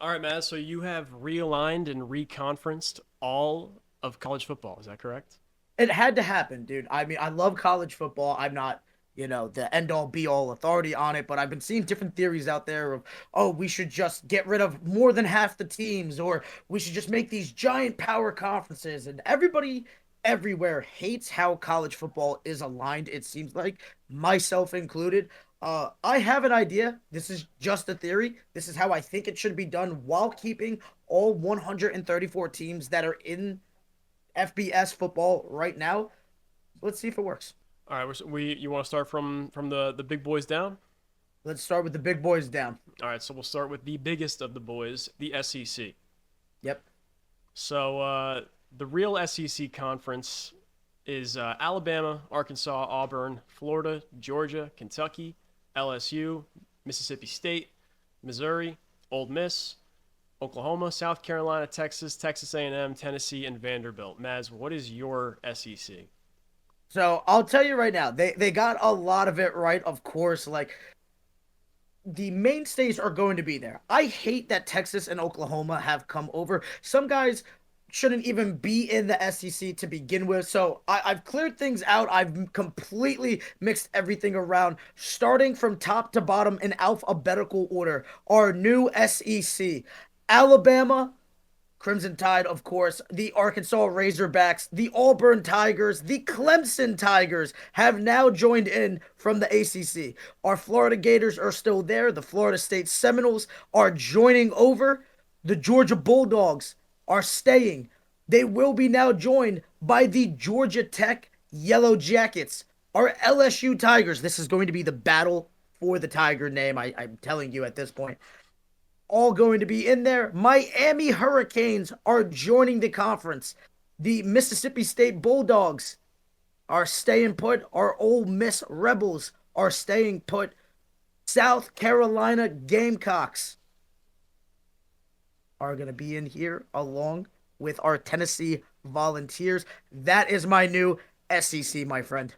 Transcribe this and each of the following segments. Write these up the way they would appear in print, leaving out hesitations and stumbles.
All right, Mazz. So you have realigned and reconferenced all of college football. Is that correct? It had to happen, dude. I mean, I love college football. I'm not, the end all be all authority on it, but I've been seeing different theories out there of, oh, we should just get rid of more than half the teams, or we should just make these giant power conferences. And everybody everywhere hates how college football is aligned, it seems like, myself included. I have an idea. This is just a theory. This is how I think it should be done while keeping all 134 teams that are in FBS football right now. Let's see if it works. All right. We you want to start from the big boys down? Let's start with the big boys down. All right. So we'll start with the biggest of the boys, the SEC. Yep. So the real SEC conference is Alabama, Arkansas, Auburn, Florida, Georgia, Kentucky, LSU, Mississippi State, Missouri, Ole Miss, Oklahoma, South Carolina, Texas, Texas A&M, Tennessee, and Vanderbilt. Maz, what is your SEC? So I'll tell you right now, they got a lot of it right, of course. Like the mainstays are going to be there. I hate that Texas and Oklahoma have come over. Some guys shouldn't even be in the SEC to begin with. So I've cleared things out. I've completely mixed everything around, starting from top to bottom in alphabetical order. Our new SEC: Alabama, Crimson Tide, of course, the Arkansas Razorbacks, the Auburn Tigers, the Clemson Tigers have now joined in from the ACC. Our Florida Gators are still there. The Florida State Seminoles are joining over. The Georgia Bulldogs are staying. They will be now joined by the Georgia Tech Yellow Jackets. Our LSU Tigers. This is going to be the battle for the Tiger name. I'm telling you at this point, all going to be in there. Miami Hurricanes are joining the conference. The Mississippi State Bulldogs are staying put. Our Ole Miss Rebels are staying put. South Carolina Gamecocks are going to be in here along with our Tennessee Volunteers. That is my new SEC, my friend.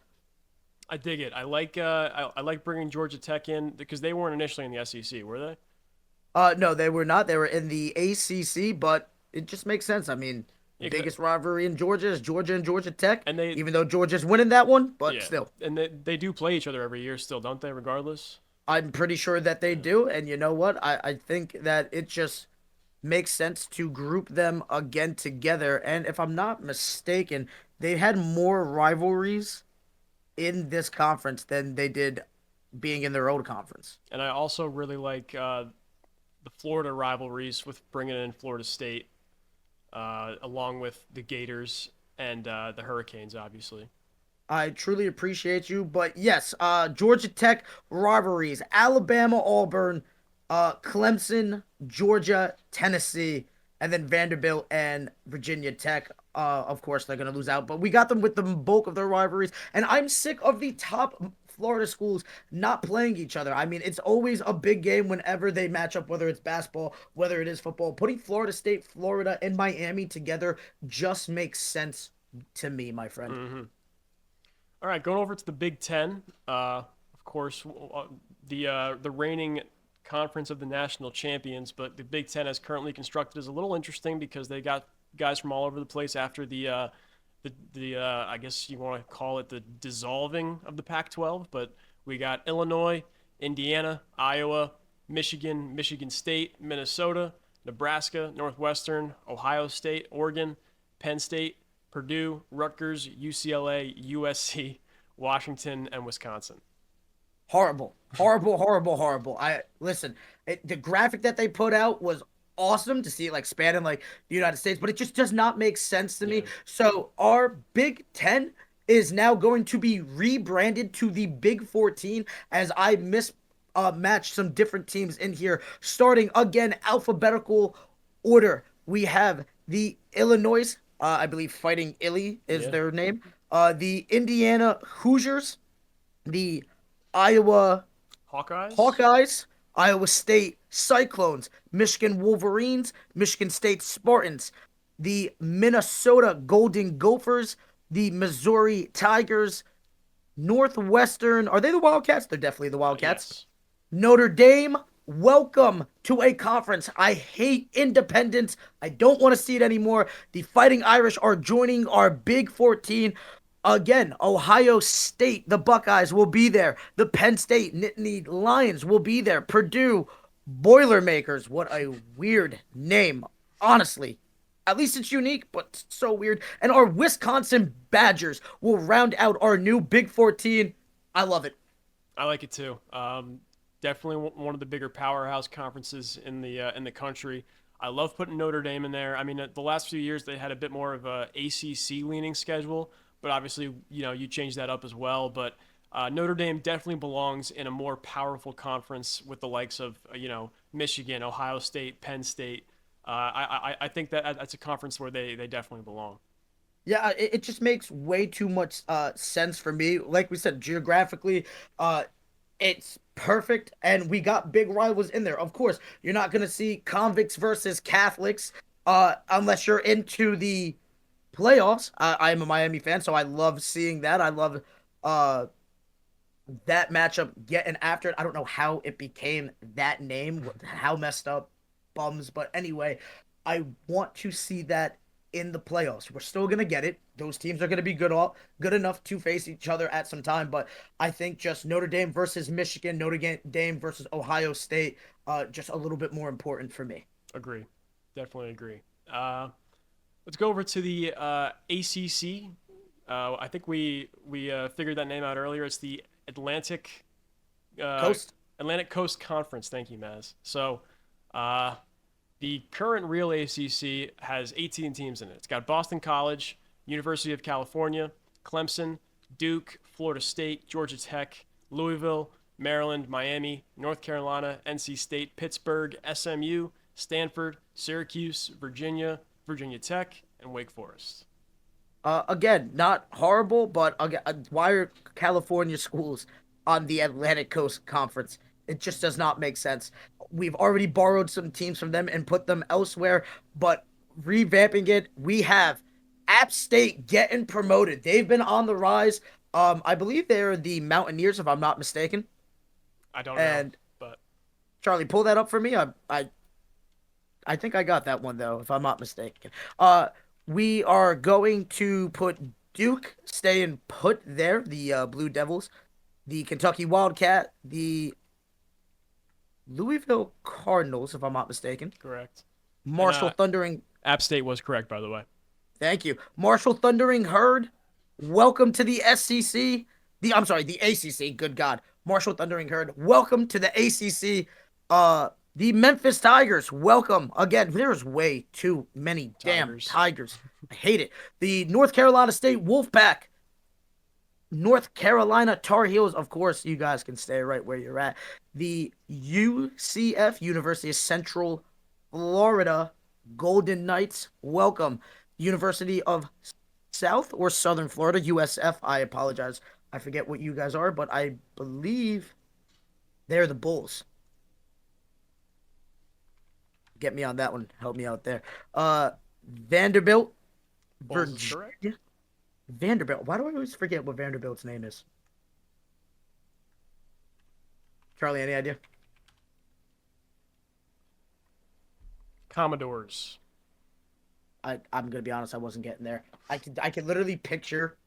I dig it. I like bringing Georgia Tech in because they weren't initially in the SEC, were they? No, they were not. They were in the ACC, but it just makes sense. I mean, Yeah, biggest rivalry in Georgia is Georgia and Georgia Tech, and they even though Georgia's winning that one, but yeah, still, and they do play each other every year still, don't they? Regardless. I'm pretty sure that they Yeah. do. And you know what? I think that it just makes sense to group them again together. And if I'm not mistaken, they had more rivalries in this conference than they did being in their old conference. And I also really like the Florida rivalries with bringing in Florida State, along with the Gators and the Hurricanes, obviously. I truly appreciate you. But yes, Georgia Tech rivalries: Alabama, Auburn, Clemson, Georgia, Tennessee, and then Vanderbilt and Virginia Tech. Of course, they're going to lose out, but we got them with the bulk of their rivalries. And I'm sick of the top Florida schools not playing each other. I mean, it's always a big game whenever they match up, whether it's basketball, whether it is football. Putting Florida State, Florida, and Miami together just makes sense to me, my friend. Mm-hmm. All right, going over to the Big Ten. Of course, the reigning conference of the national champions, but the Big Ten as currently constructed is a little interesting because they got guys from all over the place after the I guess you want to call it the dissolving of the Pac-12. But we got Illinois, Indiana, Iowa, Michigan, Michigan State, Minnesota, Nebraska, Northwestern, Ohio State, Oregon, Penn State, Purdue, Rutgers, UCLA, USC, Washington, and Wisconsin. Horrible, horrible, horrible, horrible. I listen. The graphic that they put out was awesome to see it like spanning like the United States, but it just does not make sense to me. Yeah. So our Big Ten is now going to be rebranded to the Big 14 as I match some different teams in here, starting again alphabetical order. We have the Illinois, I believe Fighting Illy is Yeah. their name. The Indiana Hoosiers, the Iowa Hawkeyes? Hawkeyes, Iowa State Cyclones, Michigan Wolverines, Michigan State Spartans, the Minnesota Golden Gophers, the Missouri Tigers, Northwestern. Are they the Wildcats? They're definitely the Wildcats. Yes. Notre Dame, welcome to a conference. I hate independence. I don't want to see it anymore. The Fighting Irish are joining our Big 14. Again, Ohio State, the Buckeyes will be there. The Penn State Nittany Lions will be there. Purdue Boilermakers. What a weird name, honestly. At least it's unique, but so weird. And our Wisconsin Badgers will round out our new Big 14. I love it. I like it too. Definitely one of the bigger powerhouse conferences in the country. I love putting Notre Dame in there. I mean, the last few years they had a bit more of a ACC leaning schedule, but obviously, you change that up as well. But Notre Dame definitely belongs in a more powerful conference with the likes of Michigan, Ohio State, Penn State. I think that that's a conference where they definitely belong. Yeah, it just makes way too much sense for me. Like we said, geographically, it's perfect, and we got big rivals in there. Of course, you're not gonna see convicts versus Catholics, unless you're into the playoffs. I'm a Miami fan, so I love seeing that. I love uh that matchup getting after it. I don't know how it became that name, how messed up bums, but anyway, I want to see that in the playoffs. We're still gonna get it. Those teams are gonna be good enough to face each other at some time, but I think just Notre Dame versus Michigan, Notre Dame versus Ohio State, just a little bit more important for me. Agree, definitely agree. Let's go over to the ACC. I think we figured that name out earlier. It's the uh, Coast. Atlantic Coast Conference. Thank you, Maz. So, uh, the current real ACC has 18 teams in it. It's got Boston College, University of California, Clemson, Duke, Florida State, Georgia Tech, Louisville, Maryland, Miami, North Carolina, NC State, Pittsburgh, SMU, Stanford, Syracuse, Virginia, Virginia Tech, and Wake Forest. Again, not horrible, but again, why are California schools on the Atlantic Coast Conference? It just does not make sense. We've already borrowed some teams from them and put them elsewhere, but revamping it, we have App State getting promoted. They've been on the rise. I believe they're the Mountaineers, if I'm not mistaken. I don't know, And but Charlie, pull that up for me. I think I got that one though, if I'm not mistaken. Uh, we are going to put Duke staying put there, the Blue Devils, the Kentucky Wildcat, the Louisville Cardinals, if I'm not mistaken, correct. And Marshall Thundering. App State was correct, by the way. Thank you, Marshall Thundering Herd. Welcome to the SEC. I'm sorry, the ACC. Good God, Marshall Thundering Herd. Welcome to the ACC. The Memphis Tigers. Welcome again. There's way too many damn Tigers. Tigers. I hate it. The North Carolina State Wolfpack. North Carolina Tar Heels, of course, you guys can stay right where you're at. The UCF, University of Central Florida Golden Knights, welcome. University of South or Southern Florida, USF, I apologize. I forget what you guys are, but I believe they're the Bulls. Get me on that one. Help me out there. Vanderbilt, Bulls is correct. Virginia. Vanderbilt. Why do I always forget what Vanderbilt's name is? Charlie, any idea? Commodores. I'm gonna be honest, I wasn't getting there. I could literally picture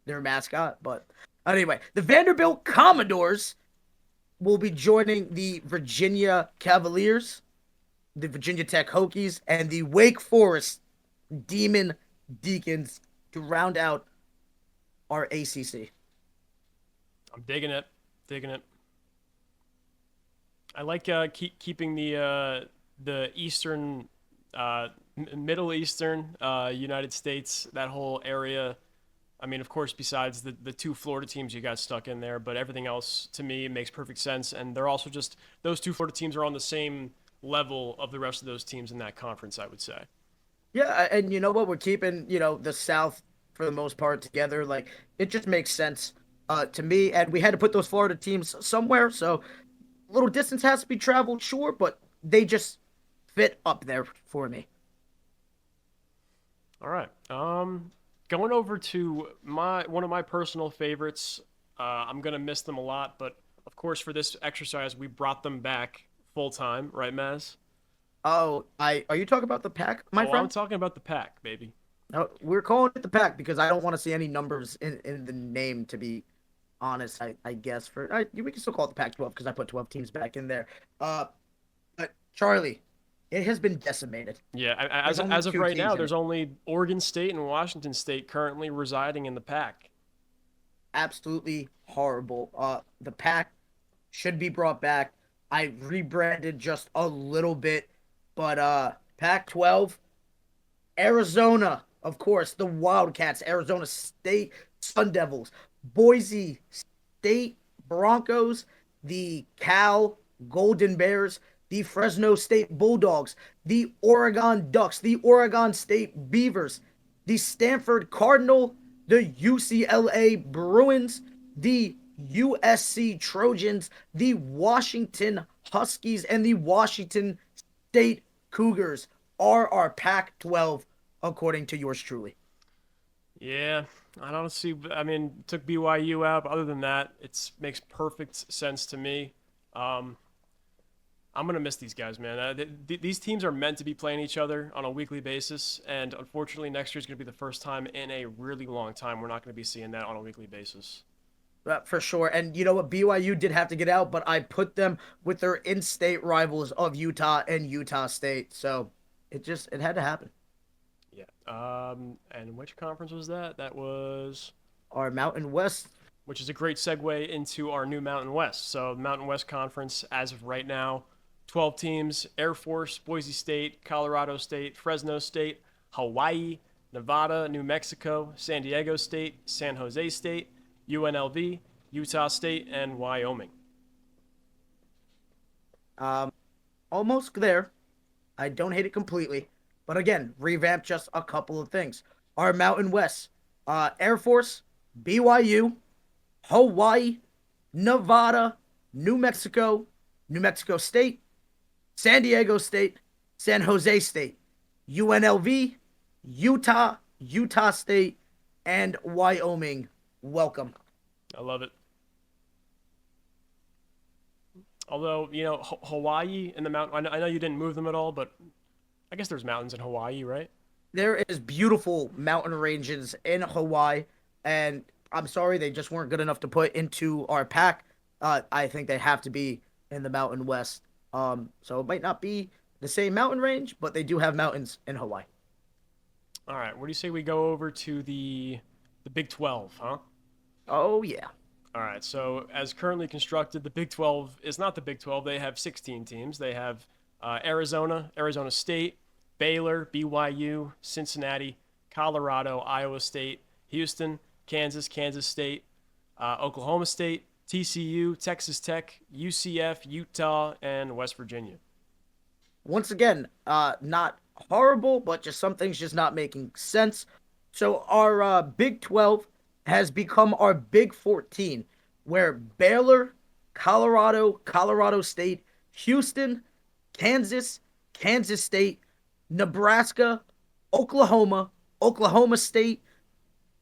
their mascot, but anyway, the Vanderbilt Commodores will be joining the Virginia Cavaliers, the Virginia Tech Hokies, and the Wake Forest Demon Deacons to round out our ACC. I'm digging it. Digging it. I like keeping the Eastern, Middle Eastern United States, that whole area. I mean, of course, besides the two Florida teams you got stuck in there, but everything else to me makes perfect sense. And they're also just those two Florida teams are on the same level of the rest of those teams in that conference, I would say. Yeah, and you know what? We're keeping, the South for the most part together. Like it just makes sense to me. And we had to put those Florida teams somewhere, so a little distance has to be traveled, sure, but they just fit up there for me. All right. Going over to my one of my personal favorites. I'm gonna miss them a lot, but of course, for this exercise, we brought them back full time, right, Maz? Oh, I are you talking about the pack, my Oh, I'm friend? talking about the pack, baby. We're calling it the pack because I don't want to see any numbers in the name. To be honest, I guess we can still call it the Pac-12 because I put 12 teams back in there. Uh, but Charlie, it has been decimated. Yeah, There's only as of two right teams now, in there's it. only Oregon State and Washington State currently residing in the pack. Absolutely horrible. The pack should be brought back. I rebranded just a little bit, but Pac-12, Arizona, of course, the Wildcats, Arizona State Sun Devils, Boise State Broncos, the Cal Golden Bears, the Fresno State Bulldogs, the Oregon Ducks, the Oregon State Beavers, the Stanford Cardinal, the UCLA Bruins, the USC Trojans, the Washington Huskies, and the Washington State Cougars are our Pac 12, according to yours truly. Yeah, I don't see. I mean, took BYU out, but other than that, it makes perfect sense to me. Um, I'm gonna miss these guys, man. These teams are meant to be playing each other on a weekly basis, and unfortunately, next year is gonna be the first time in a really long time we're not gonna be seeing that on a weekly basis. For sure. And you know what? BYU did have to get out, but I put them with their in state rivals of Utah and Utah State. So it had to happen. Yeah. And which conference was that? That was, Our Mountain West. which is a great segue into our new Mountain West. So, the Mountain West Conference, as of right now, 12 teams: Air Force, Boise State, Colorado State, Fresno State, Hawaii, Nevada, New Mexico, San Diego State, San Jose State, UNLV, Utah State, and Wyoming. Um, Almost there. I don't hate it completely. But again, revamp just a couple of things. Our Mountain West. Air Force, BYU, Hawaii, Nevada, New Mexico, New Mexico State, San Diego State, San Jose State, UNLV, Utah, Utah State, and Wyoming. Welcome. I love it. Although, Hawaii and the mountain, I know you didn't move them at all, but I guess there's mountains in Hawaii, right? There is beautiful mountain ranges in Hawaii, and I'm sorry they just weren't good enough to put into our pack. I think they have to be in the Mountain West. So it might not be the same mountain range, but they do have mountains in Hawaii. All right, what do you say we go over to the Big 12, huh? Oh yeah. All right, so as currently constructed, the Big 12 is not the Big 12. They have 16 teams. They have Arizona, Arizona State, Baylor, BYU, Cincinnati, Colorado, Iowa State, Houston, Kansas, Kansas State, Oklahoma State, TCU, Texas Tech, UCF, Utah, and West Virginia. Once again, not horrible, but just some things just not making sense. So our Big 12 has become our Big 14, where Baylor, Colorado, Colorado State, Houston, Kansas, Kansas State, Nebraska, Oklahoma, Oklahoma State,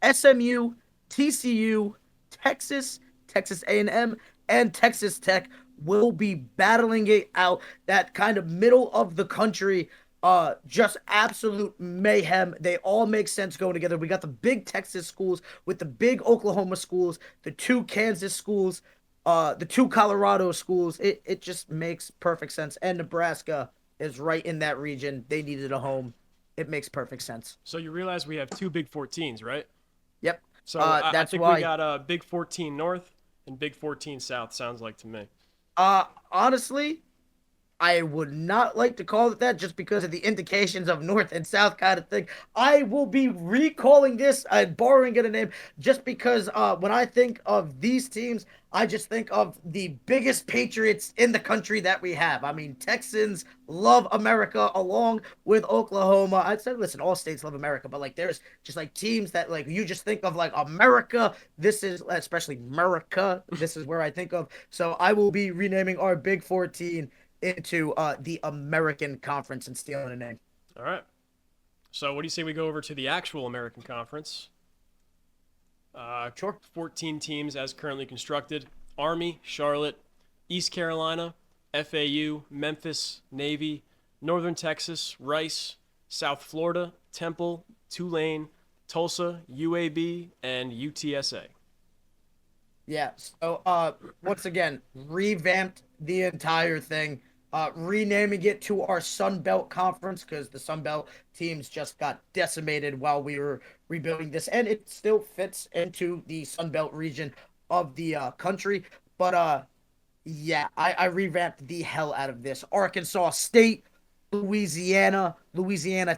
SMU, TCU, Texas, Texas A&M, and Texas Tech will be battling it out. That kind of middle of the country, just absolute mayhem. They all make sense going together. We got the big Texas schools with the big Oklahoma schools, the two Kansas schools, the two Colorado schools. It just makes perfect sense. And Nebraska is right in that region. They needed a home. It makes perfect sense. So you realize we have two Big 14s, right? Yep. So I That's think we why. got a Big 14 North and Big 14 South, sounds like to me. Honestly, I would not like to call it that just because of the indications of North and South kind of thing. I will be recalling this and borrowing it a name just because when I think of these teams, I just think of the biggest patriots in the country that we have. I mean, Texans love America along with Oklahoma. I'd say, listen, all states love America, but like there's just like teams that like you just think of like America. This is especially America. This is where I think of. So I will be renaming our Big 14 into the American Conference and stealing a name. All right. So what do you say we go over to the actual American Conference? Sure. 14 teams as currently constructed: Army, Charlotte, East Carolina, FAU, Memphis, Navy, Northern Texas, Rice, South Florida, Temple, Tulane, Tulsa, UAB, and UTSA. Yeah. So once again, revamped the entire thing. Renaming it to our Sun Belt Conference because the Sun Belt teams just got decimated while we were rebuilding this, and it still fits into the Sun Belt region of the country. But yeah, I revamped the hell out of this. Arkansas State, Louisiana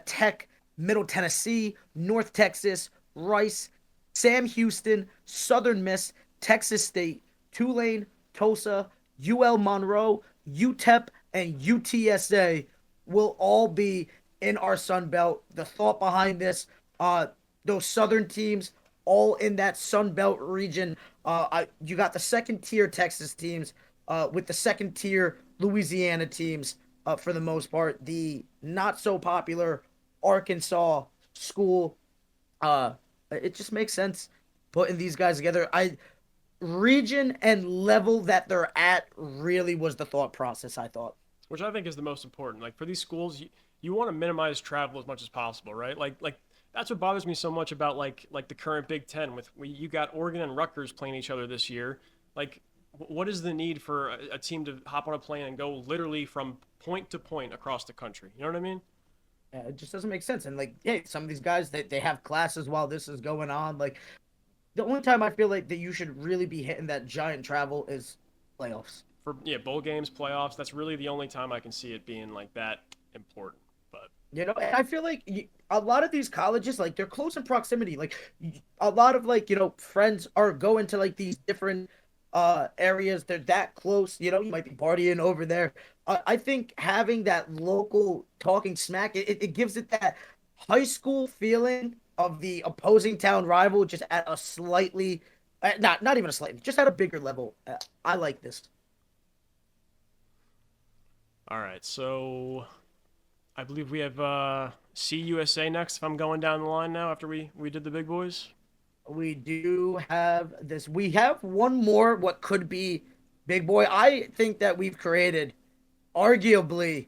Tech, Middle Tennessee, North Texas, Rice, Sam Houston, Southern Miss, Texas State, Tulane, Tulsa, UL Monroe, UTEP, and UTSA will all be in our Sun Belt. The thought behind this, those Southern teams, all in that Sun Belt region. You got the second tier Texas teams, with the second tier Louisiana teams, for the most part. The not so popular Arkansas school, uh, it just makes sense putting these guys together. I region and level that they're at really was the thought process, I thought. Which I think is the most important. Like for these schools, you want to minimize travel as much as possible, right? Like that's what bothers me so much about like the current Big Ten with you got Oregon and Rutgers playing each other this year. Like, what is the need for a team to hop on a plane and go literally from point to point across the country? You know what I mean? It just doesn't make sense. And like, hey, some of these guys they have classes while this is going on. Like, the only time I feel like that you should really be hitting that giant travel is playoffs. For bowl games, playoffs. That's really the only time I can see it being like that important. But And I feel like a lot of these colleges, like, they're close in proximity. Like, a lot of, like, friends are going to like these different areas. They're that close. You might be partying over there. I think having that local talking smack, it gives it that high school feeling of the opposing town rival, just at a slightly, not even a slightly, just at a bigger level. I like this. all right, so I believe we have CUSA next. If I'm going down the line now after we did the big boys. We do have this. We have one more, what could be big boy. I think that we've created arguably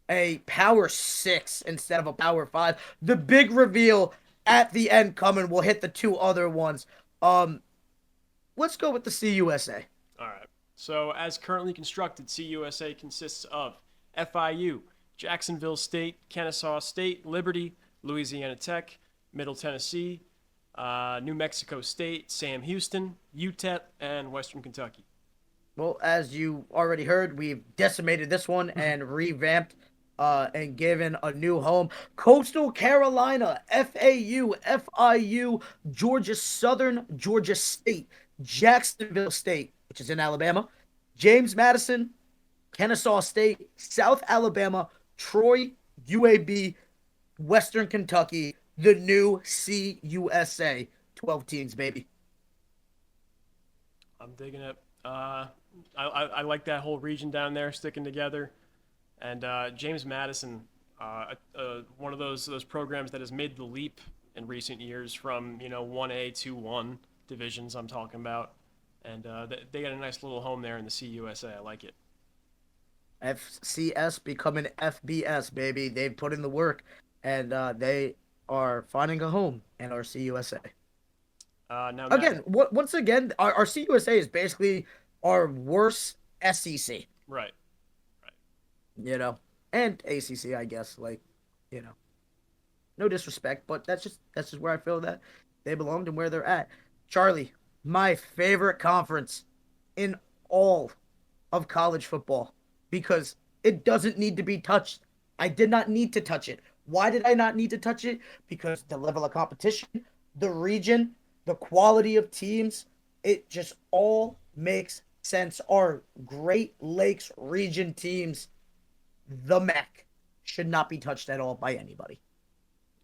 a power six instead of a power five. The big reveal at the end coming. We'll hit the two other ones. Um, let's go with the CUSA. All right. So, as currently constructed, CUSA consists of FIU, Jacksonville State, Kennesaw State, Liberty, Louisiana Tech, Middle Tennessee, New Mexico State, Sam Houston, UTEP, and Western Kentucky. Well, as you already heard, we've decimated this one and revamped, and given a new home. Coastal Carolina, FAU, FIU, Georgia Southern, Georgia State, Jacksonville State, which is in Alabama, James Madison, Kennesaw State, South Alabama, Troy, UAB, Western Kentucky, the new CUSA. 12 teams, baby. I'm digging it. I like that whole region down there sticking together. And James Madison, one of those programs that has made the leap in recent years from 1A to 1 divisions. I'm talking about, and they got a nice little home there in the CUSA. I like it. FCS becoming FBS, baby. They've put in the work, and they are finding a home in our CUSA. Now, Again, once again, our CUSA is basically our worst SEC, right, right. and ACC, I guess. Like, you know, no disrespect, but that's just where I feel that they belonged and where they're at. Charlie, my favorite conference in all of college football, because it doesn't need to be touched. I did not need to touch it. Why did I not need to touch it? Because the level of competition, the region, the quality of teams, it just all makes sense. Our Great Lakes region teams, the MAC, should not be touched at all by anybody.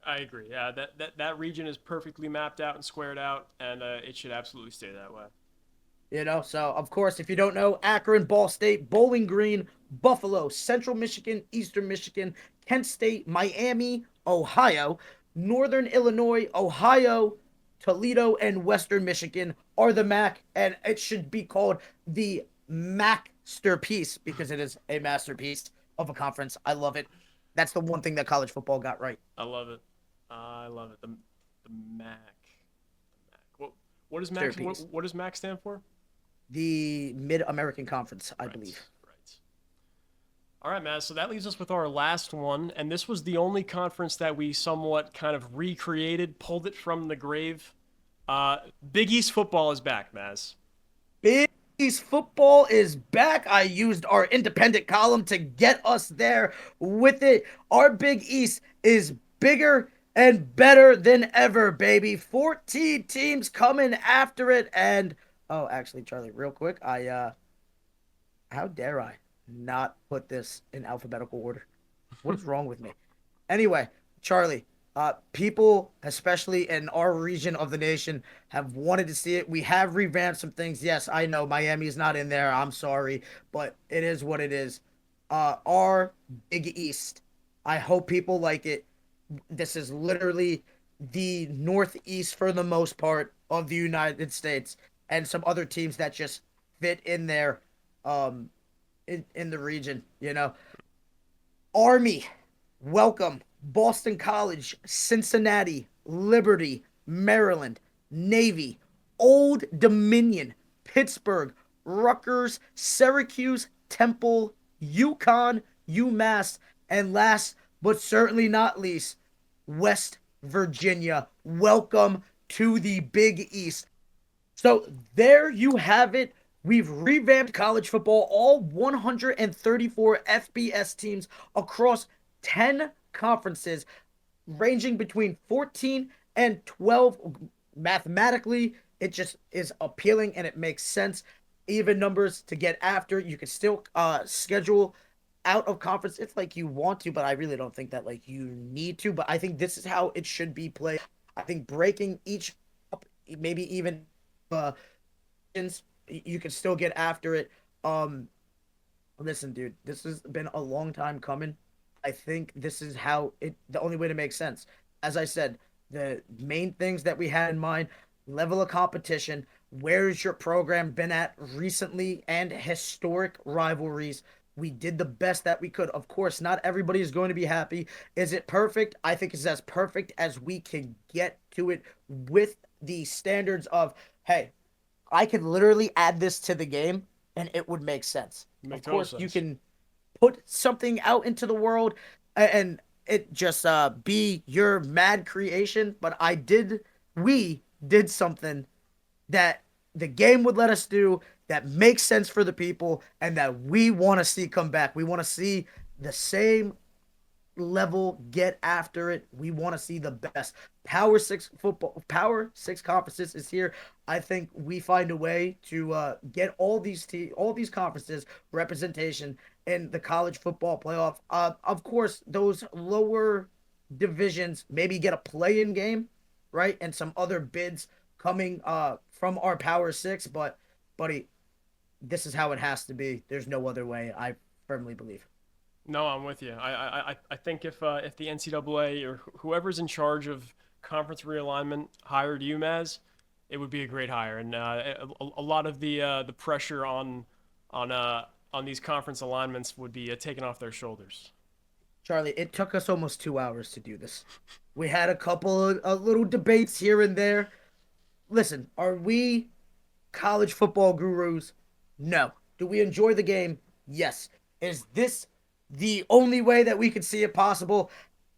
I agree. Yeah, that region is perfectly mapped out and squared out, and it should absolutely stay that way. So of course, if you don't know, Akron, Ball State, Bowling Green, Buffalo, Central Michigan, Eastern Michigan, Kent State, Miami, Ohio, Northern Illinois, Ohio, Toledo, and Western Michigan are the MAC, and it should be called the MAC masterpiece because it is a masterpiece of a conference. I love it. That's the one thing that college football got right. I love it. I love it. The MAC. MAC. What does MAC Masterpiece. what does MAC stand for? The Mid American Conference, I Right. believe. Right. All right, Matt. So that leaves us with our last one, and this was the only conference that we somewhat kind of recreated, pulled it from the grave. Big East football is back, Maz. Big East football is back. I used our independent column to get us there with it. Our Big East is bigger and better than ever, baby. 14 teams coming after it. And oh, actually, Charlie, real quick, how dare I not put this in alphabetical order? What is wrong with me? Anyway, Charlie, people, especially in our region of the nation, have wanted to see it. We have revamped some things. Yes, I know Miami's not in there. I'm sorry, but it is what it is. Our Big East. I hope people like it. This is literally the Northeast for the most part of the United States, and some other teams that just fit in there, um, in the region. Army, welcome. Boston College, Cincinnati, Liberty, Maryland, Navy, Old Dominion, Pittsburgh, Rutgers, Syracuse, Temple, UConn, UMass, and last but certainly not least, West Virginia. Welcome to the Big East. So there you have it. We've revamped college football, all 134 FBS teams across 10 conferences, ranging between 14 and 12. Mathematically, it just is appealing and it makes sense. Even numbers to get after. You can still schedule out of conference if like you want to, but I really don't think that like you need to. But I think this is how it should be played. I think breaking each up, maybe even uh, you can still get after it. Um, Listen, dude, this has been a long time coming. I think this is how it, the only way to make sense. As I said, the main things that we had in mind, level of competition, where's your program been at recently, and historic rivalries. We did the best that we could. Of course, not everybody is going to be happy. Is it perfect? I think it's as perfect as we can get to it with the standards of, hey, I could literally add this to the game and it would make sense. Make Of total course, you sense. can put something out into the world and it just be your mad creation, but we did something that the game would let us do that makes sense for the people and that we want to see come back. We want to see the same level, get after it. We want to see the best. Power six conferences is here. I think we find a way to get all these conferences representation in the college football playoff. Of course, those lower divisions maybe get a play-in game, right, and some other bids coming from our Power Six. But, buddy, this is how it has to be. There's no other way. I firmly believe. No, I'm with you. I think if the NCAA or whoever's in charge of conference realignment hired UMass, it would be a great hire, and a lot of the pressure on on these conference alignments would be taken off their shoulders. Charlie, it took us almost 2 hours to do this. We had a couple of little debates here and there. Listen, are we college football gurus? No. Do we enjoy the game? Yes. Is this the only way that we could see it possible?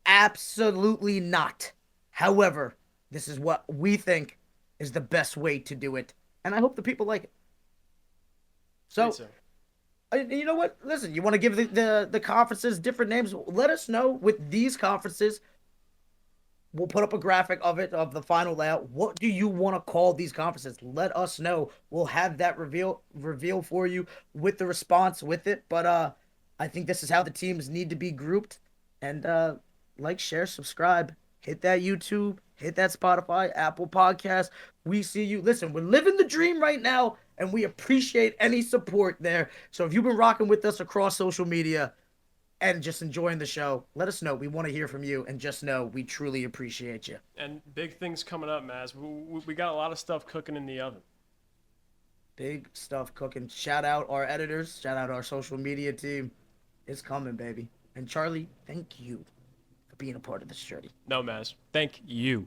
Absolutely not. However, this is what we think is the best way to do it. And I hope the people like it. Me So, too. you know what? Listen, you want to give the conferences different names? Let us know with these conferences. We'll put up a graphic of it, of the final layout. What do you want to call these conferences? Let us know. We'll have that reveal for you with the response with it. But I think this is how the teams need to be grouped. And like, share, subscribe, hit that YouTube, hit that Spotify, Apple Podcast. We see you. Listen, we're living the dream right now, and we appreciate any support there. So if you've been rocking with us across social media, and just enjoying the show, let us know. We want to hear from you, and just know we truly appreciate you. And big things coming up, Maz. We got a lot of stuff cooking in the oven. Big stuff cooking. Shout out our editors. Shout out our social media team. It's coming, baby. And Charlie, thank you for being a part of this journey. No, Maz. Thank you.